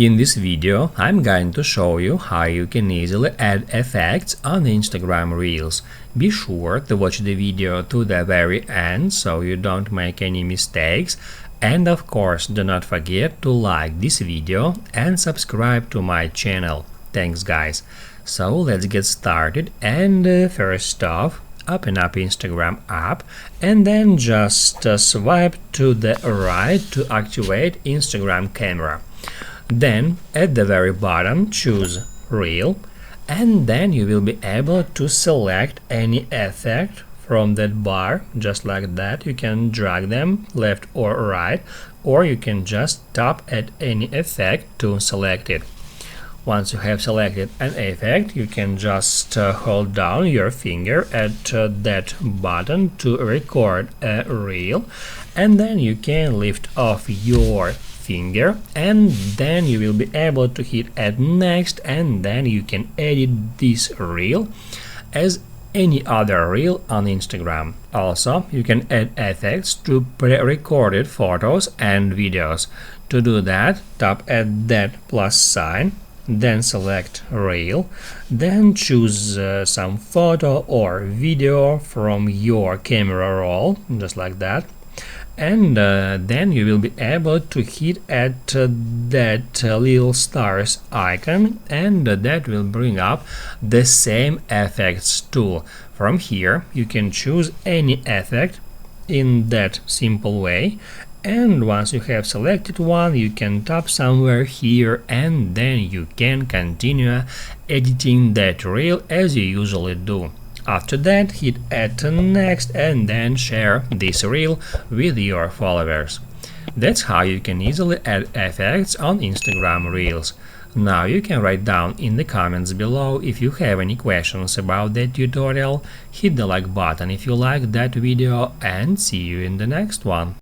In this video, I'm going to show you how you can easily add effects on Instagram Reels. Be sure to watch the video to the very end so you don't make any mistakes. And of course, do not forget to like this video and subscribe to my channel. Thanks guys. So let's get started, and first off, open up Instagram app and then just swipe to the right to activate Instagram camera. Then at the very bottom choose Reel, and then you will be able to select any effect from that bar, just like that. You can drag them left or right, or you can just tap at any effect to select it. Once you have selected an effect, you can just hold down your finger at that button to record a reel, and then you can lift off your finger, and then you will be able to hit add next, and then you can edit this reel as any other reel on Instagram. Also, you can add effects to pre-recorded photos and videos. To do that, tap at that plus sign, then select Reel, then choose some photo or video from your camera roll, just like that, and then you will be able to hit at that little stars icon, and that will bring up the same effects tool. From here you can choose any effect in that simple way, and once you have selected one, you can tap somewhere here, and then you can continue editing that reel as you usually do. After that, hit add next, and then share this reel with your followers. That's how you can easily add effects on Instagram Reels. Now you can write down in the comments below if you have any questions about that tutorial. Hit the like button if you liked that video, and see you in the next one.